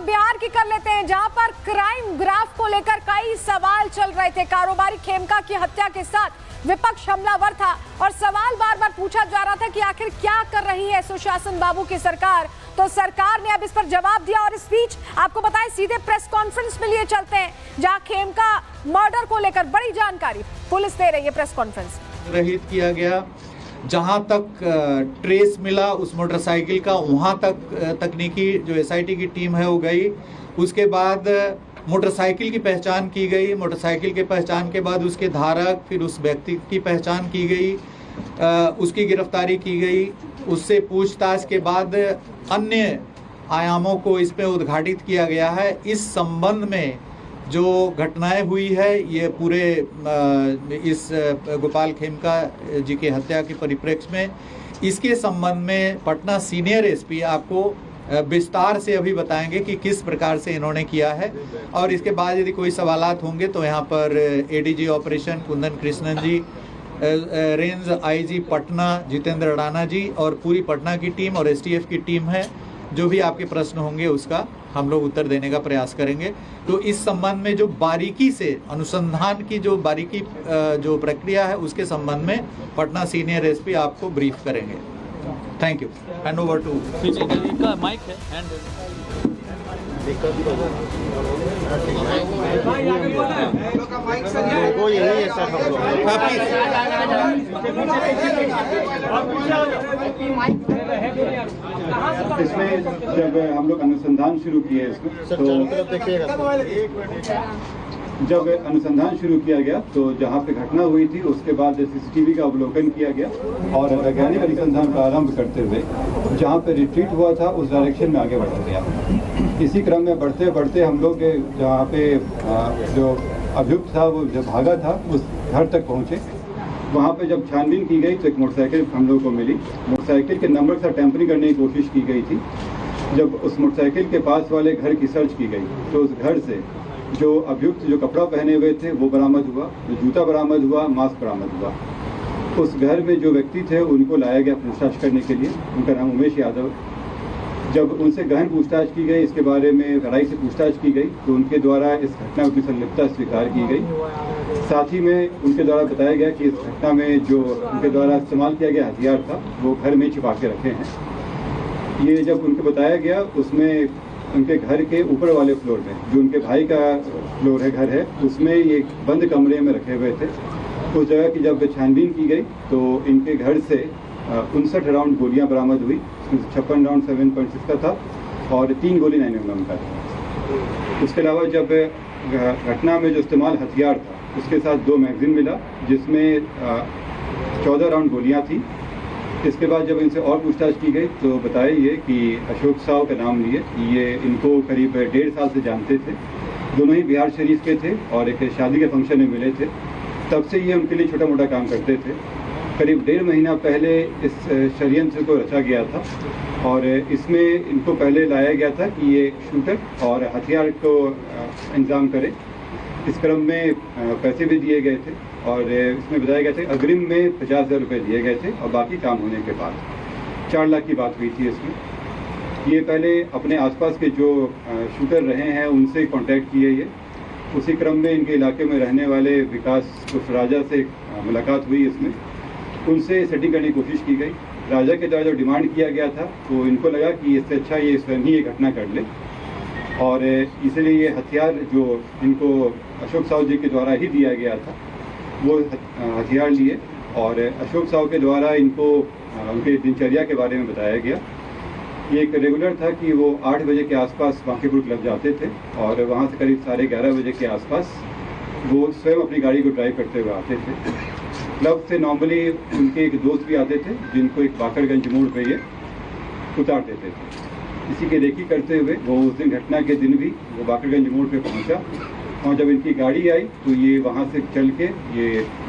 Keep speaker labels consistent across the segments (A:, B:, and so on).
A: बिहार की कर लेते हैं, जहां पर क्राइम ग्राफ को लेकर कई सवाल चल रहे थे। कारोबारी खेमका की हत्या के साथ विपक्ष हमलावर था और सवाल बार बार पूछा जा रहा था कि आखिर क्या कर रही है सुशासन बाबू की सरकार। तो सरकार ने अब इस पर जवाब दिया और इस बीच आपको बताएं सीधे प्रेस कॉन्फ्रेंस में लिए चलते हैं, जहां खेमका मर्डर को लेकर बड़ी जानकारी पुलिस दे रही है। प्रेस कॉन्फ्रेंस
B: रहित किया गया, जहां तक ट्रेस मिला उस मोटरसाइकिल का, वहां तक तकनीकी जो एसआईटी की टीम है वो गई। उसके बाद मोटरसाइकिल की पहचान की गई, मोटरसाइकिल के पहचान के बाद उसके धारक, फिर उस व्यक्ति की पहचान की गई, उसकी गिरफ्तारी की गई। उससे पूछताछ के बाद अन्य आयामों को इस पे उद्घाटित किया गया है। इस संबंध में जो घटनाएं हुई है, ये पूरे इस गोपाल खेमका जी की हत्या के परिप्रेक्ष्य में, इसके संबंध में पटना सीनियर एसपी आपको विस्तार से अभी बताएंगे कि किस प्रकार से इन्होंने किया है। और इसके बाद यदि कोई सवालात होंगे तो यहाँ पर एडीजी ऑपरेशन कुंदन कृष्णन जी, range IG Patna Jitendra Adana जी और पूरी पटना की टीम और एसटीएफ की टीम है। जो भी आपके प्रश्न होंगे उसका हम लोग उत्तर देने का प्रयास करेंगे। तो इस संबंध में जो बारीकी से अनुसंधान की जो बारीकी जो प्रक्रिया है उसके संबंध में पटना सीनियर एसपी आपको ब्रीफ करेंगे। Thank you. Hand over to
C: इनका माइक है हैंड
D: वो यही है सर हम लोग
E: इसमें जब हम लोग अनुसंधान शुरू किए इसमें जब अनुसंधान शुरू किया गया तो जहाँ पे घटना हुई थी उसके बाद सीसीटीवी का अवलोकन किया गया और वैज्ञानिक अनुसंधान प्रारंभ करते हुए जहाँ पे रिट्रीट हुआ था उस डायरेक्शन में आगे बढ़ा गया। इसी क्रम में बढ़ते बढ़ते हम लोग जहाँ पे जो अभियुक्त था वो जब भागा था उस घर तक पहुँचे। वहाँ पे जब छानबीन की गई तो एक मोटरसाइकिल हम लोग को मिली। मोटरसाइकिल के नंबर से टेम्परिंग करने की कोशिश की गई थी। जब उस मोटरसाइकिल के पास वाले घर की सर्च की गई तो उस घर से जो अभियुक्त जो कपड़ा पहने हुए थे वो बरामद हुआ, जो जूता बरामद हुआ, मास्क बरामद हुआ। उस घर में जो व्यक्ति थे उनको लाया गया पूछताछ करने के लिए। उनका नाम उमेश यादव। जब उनसे गहन पूछताछ की गई, इसके बारे में गहराई से पूछताछ की गई तो उनके द्वारा इस घटना की संलिप्तता स्वीकार की गई। साथ ही में उनके द्वारा बताया गया कि इस घटना में जो उनके द्वारा इस्तेमाल किया गया हथियार था वो घर में छिपा के रखे हैं। ये जब उनको बताया गया उसमें उनके घर के ऊपर वाले फ्लोर में, जो उनके भाई का फ्लोर है, घर है, उसमें ये बंद कमरे में रखे हुए थे। उस जगह की जब छानबीन की गई तो इनके घर से 59 राउंड गोलियां बरामद हुई। 56 राउंड 7.6 का था और 3 गोली 9mm का था। उसके अलावा जब घटना में जो इस्तेमाल हथियार था उसके साथ 2 मैगजीन मिला जिसमें 14 राउंड गोलियां थी। इसके बाद जब इनसे और पूछताछ की गई तो बताया ये कि अशोक साव का नाम लिए, ये इनको करीब 1.5 साल से जानते थे। दोनों ही बिहार शरीफ के थे और एक शादी के फंक्शन में मिले थे। तब से ये उनके लिए छोटा मोटा काम करते थे। करीब 1.5 महीना पहले इस षड्यंत्र को रचा गया था और इसमें इनको पहले लाया गया था कि ये शूटर और हथियार को इंतजाम करे। इस क्रम में पैसे भी दिए गए थे और इसमें बताया गया था अग्रिम में 50,000 रुपये दिए गए थे और बाकी काम होने के बाद 4 लाख की बात हुई थी इसमें। ये पहले अपने आसपास के जो शूटर रहे हैं उनसे कांटेक्ट किए ये। उसी क्रम में इनके इलाके में रहने वाले विकास उस राजा से मुलाकात हुई। इसमें उनसे सेटिंग करने की कोशिश की गई। राजा के द्वारा जो डिमांड किया गया था तो इनको लगा कि इससे अच्छा ये स्वयं ही ये घटना कर ले और इसलिए ये हथियार जो इनको अशोक साव जी के द्वारा ही दिया गया था वो हथियार लिए और अशोक साव के द्वारा इनको उनके दिनचर्या के बारे में बताया गया। ये एक रेगुलर था कि वो 8 बजे के आसपास बांकीपुर क्लब जाते थे और वहाँ से करीब 11:30 बजे के आसपास वो स्वयं अपनी गाड़ी को ड्राइव करते हुए आते थे। क्लब से नॉर्मली उनके एक दोस्त भी आते थे जिनको एक बाकरगंज मोड़ पे ये उतार देते थे। इसी के रेकी करते हुए वो उस दिन घटना के दिन भी वो बाकरगंज मोड़ पे पहुंचा और जब इनकी गाड़ी आई तो ये वहाँ से चल के ये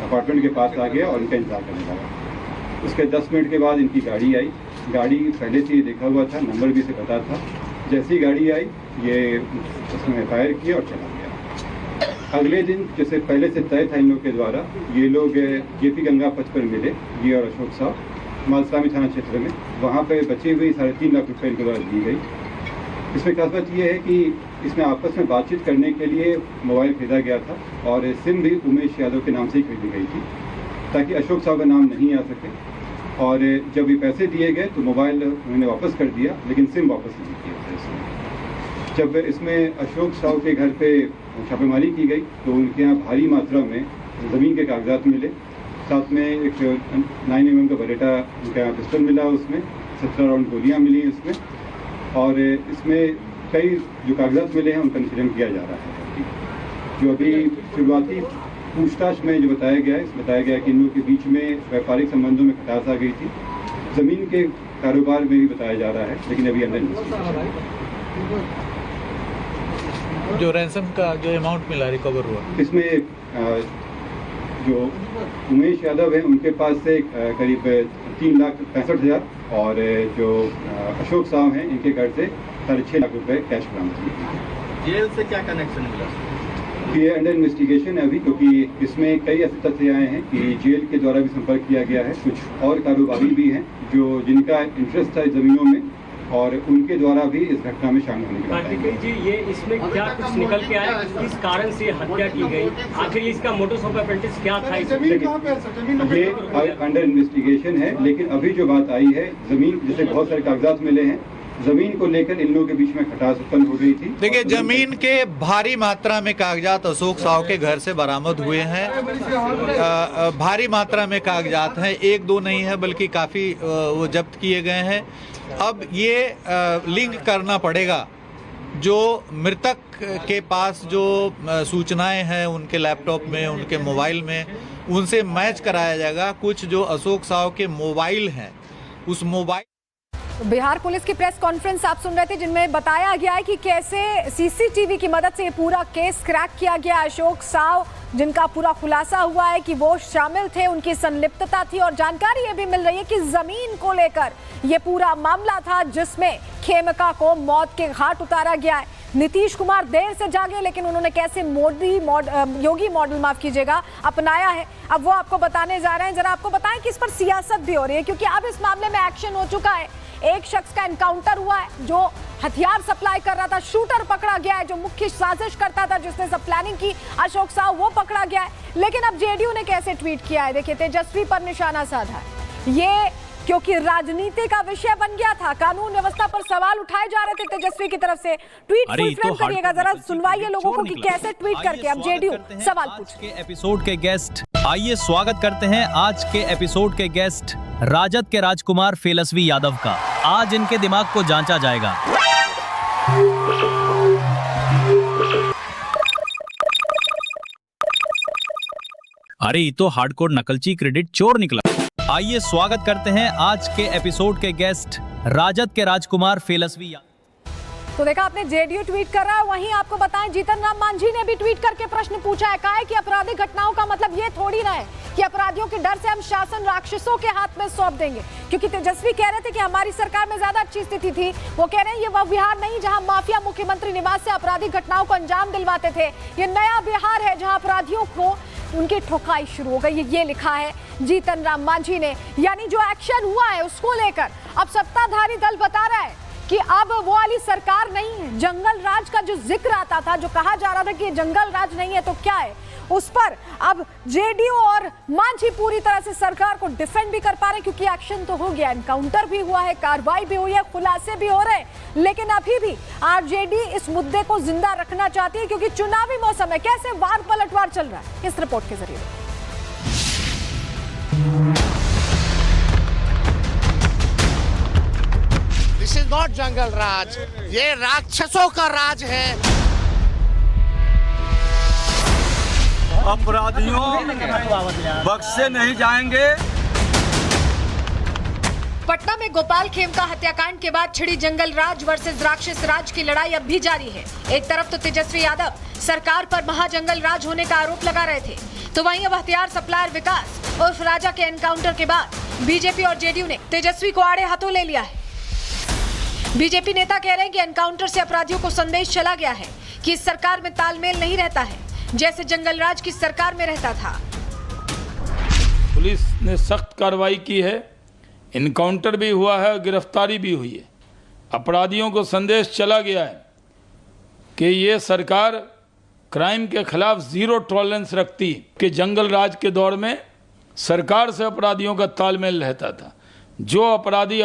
E: अपार्टमेंट के पास आ गया और इनका इंतजार करने लगा। उसके 10 मिनट के बाद इनकी गाड़ी आई। गाड़ी पहले से ही देखा हुआ था, नंबर भी से पता था। जैसी गाड़ी आई ये उसने फायर किया और चला गया। अगले दिन जैसे पहले से तय था इन लोग के द्वारा, ये लोग जेपी गंगा पथ पर मिले, ये और अशोक साहब, मालसामी थाना क्षेत्र में। वहाँ पे बची हुई 3.5 लाख रुपए इनके द्वारा दी गई। इसमें खास बात यह है कि इसमें आपस में बातचीत करने के लिए मोबाइल खरीदा गया था और सिम भी उमेश यादव के नाम से ही खरीदी गई थी ताकि अशोक साहू का नाम नहीं आ सके। और जब ये पैसे दिए गए तो मोबाइल उन्होंने वापस कर दिया, लेकिन सिम वापस नहीं किया था इसमें। जब इसमें अशोक साहू के घर पे छापेमारी की गई तो उनके यहाँ भारी मात्रा में ज़मीन के कागजात मिले, साथ में एक 9 mm का बरेटा उनके यहाँ पिस्टल मिला, उसमें 17 राउंड गोलियाँ मिली इसमें, और इसमें कई जो कागजात मिले हैं उनका निष्पादन किया जा रहा है। जो अभी शुरुआती पूछताछ में जो बताया गया है कि इन लोगों के बीच में व्यापारिक संबंधों में खटास आ गई थी, ज़मीन के कारोबार में भी बताया जा रहा है, लेकिन अभी अंदर इन्वेस्टिगेशन।
B: जो रैंसम का जो अमाउंट मिला रिकवर हुआ,
E: इसमें जो उमेश यादव है उनके पास से करीब 3,65,000 और जो अशोक साहू हैं इनके घर से 6.5 लाख रुपए कैश बरामद किए।
C: जेल से क्या कनेक्शन मिला?
E: ये अंडर इन्वेस्टिगेशन है अभी, क्योंकि इसमें कई ऐसे तथ्य आए हैं कि जेल के द्वारा भी संपर्क किया गया है, कुछ और कारोबारी भी हैं जो जिनका इंटरेस्ट था ज़मीनों में और उनके द्वारा भी इस घटना में शामिल होने की बात
D: कार्तिकेय जी, ये इसमें क्या कुछ निकल के आया, किस कारण से हत्या की गई, आखिर इसका मोटोस ऑपरेंडिस क्या था?
E: ये अंडर इन्वेस्टिगेशन है, लेकिन अभी जो बात आई है ज़मीन, जैसे बहुत सारे कागजात मिले हैं, ज़मीन को लेकर इन लोगों के बीच में खटास उत्पन्न हो गई थी।
B: देखिए जमीन के भारी मात्रा में कागजात अशोक साहू के घर से बरामद हुए हैं। भारी मात्रा में कागजात हैं, 1-2 नहीं है बल्कि काफ़ी वो जब्त किए गए हैं। अब ये लिंक करना पड़ेगा, जो मृतक के पास जो सूचनाएं हैं उनके लैपटॉप में, उनके मोबाइल में, उनसे मैच कराया जाएगा। कुछ जो अशोक साहू के मोबाइल हैं उस मोबाइल।
A: बिहार पुलिस की प्रेस कॉन्फ्रेंस आप सुन रहे थे, जिनमें बताया गया है कि कैसे सीसीटीवी की मदद से ये पूरा केस क्रैक किया गया। अशोक साहू जिनका पूरा खुलासा हुआ है कि वो शामिल थे, उनकी संलिप्तता थी, और जानकारी ये भी मिल रही है कि जमीन को लेकर ये पूरा मामला था जिसमें खेमका को मौत के घाट उतारा गया है। नीतीश कुमार देर से जागे, लेकिन उन्होंने कैसे योगी मॉडल माफ कीजिएगा अपनाया है, अब वो आपको बताने जा रहे हैं। जरा आपको बताएं कि इस पर सियासत भी हो रही है, क्योंकि अब इस मामले में एक्शन हो चुका है। एक शख्स का एनकाउंटर हुआ है जो हथियार सप्लाई कर रहा था, शूटर पकड़ा गया है, जो मुख्य साजिश करता था, जिसने सब प्लानिंग की, अशोक साहू, वो पकड़ा गया है। लेकिन अब जेडीयू ने कैसे ट्वीट किया है, देखिए, तेजस्वी पर निशाना साधा है। ये क्योंकि राजनीति का विषय बन गया था, कानून व्यवस्था पर सवाल उठाए जा रहे थे तेजस्वी की तरफ से। ट्वीट फुल फ्रेम करिएगा, जरा सुनवाइए लोगों को कि कैसे ट्वीट करके अब जेडीयू सवाल पूछे।
F: के एपिसोड के गेस्ट, आइए स्वागत करते हैं आज के एपिसोड के गेस्ट राजद के राजकुमार फेलस्वी यादव का। आज इनके दिमाग को जांचा जाएगा। अरे ये तो हार्डकोर नकलची क्रेडिट चोर निकला। आइए स्वागत करते हैं आज के एपिसोड के गेस्ट राजद के राजकुमार फेलस्वी यादव।
A: तो देखा आपने, जेडीयू ट्वीट कर रहा है, वहीं आपको बताएं जीतन राम मांझी ने भी ट्वीट करके प्रश्न पूछा है। कहा है कि आपराधिक घटनाओं का मतलब ये थोड़ी ना है कि अपराधियों के डर से हम शासन राक्षसों के हाथ में सौंप देंगे, क्योंकि तेजस्वी कह रहे थे कि हमारी सरकार में ज्यादा अच्छी स्थिति थी। वो कह रहे हैं ये वह बिहार नहीं जहां माफिया मुख्यमंत्री निवास से आपराधिक घटनाओं को अंजाम दिलवाते थे, ये नया बिहार है जहां अपराधियों को उनकी ठोकाई शुरू हो गई। ये लिखा है जीतन राम मांझी ने। यानी जो एक्शन हुआ है उसको लेकर अब सत्ताधारी दल बता रहा है कि अब वो वाली सरकार नहीं है। जंगल राज का जो जिक्र आता था, जो कहा जा रहा था कि ये जंगल राज नहीं है तो क्या है, उस पर अब जेडीयू और मांझी पूरी तरह से सरकार को डिफेंड भी कर पा रहे हैं, क्योंकि एक्शन तो हो गया, एनकाउंटर भी हुआ है, कार्रवाई भी हुई है, खुलासे भी हो रहे हैं। लेकिन अभी भी आरजेडी इस मुद्दे को जिंदा रखना चाहती है, क्योंकि चुनावी मौसम है। कैसे वार पलटवार चल रहा है, इस रिपोर्ट के जरिए।
G: दिस इज नॉट जंगल राज, ये राक्षसों का राज है।
H: अपराधियों बख्शे नहीं जाएंगे।
A: पटना में गोपाल खेमका हत्याकांड के बाद छिड़ी जंगल राज वर्सेस राक्षस राज की लड़ाई अब भी जारी है। एक तरफ तो तेजस्वी यादव सरकार पर महाजंगल राज होने का आरोप लगा रहे थे, तो वहीं अब हथियार सप्लायर विकास उर्फ राजा के एनकाउंटर के बाद बीजेपी और जेडीयू ने तेजस्वी को आड़े हाथों ले लिया है। बीजेपी नेता कह रहे हैं कि एनकाउंटर से अपराधियों को संदेश चला गया है कि इस सरकार में तालमेल नहीं रहता है, जैसे जंगलराज की सरकार में रहता था।
I: पुलिस ने सख्त कार्रवाई की है, इनकाउंटर भी हुआ है और गिरफ्तारी भी हुई है। अपराधियों को संदेश चला गया है कि ये सरकार क्राइम के खिलाफ जीरो टॉलरेंस रखती कि जंगल राज के दौर में सरकार से अपराधियों का तालमेल रहता था। जो अपराधी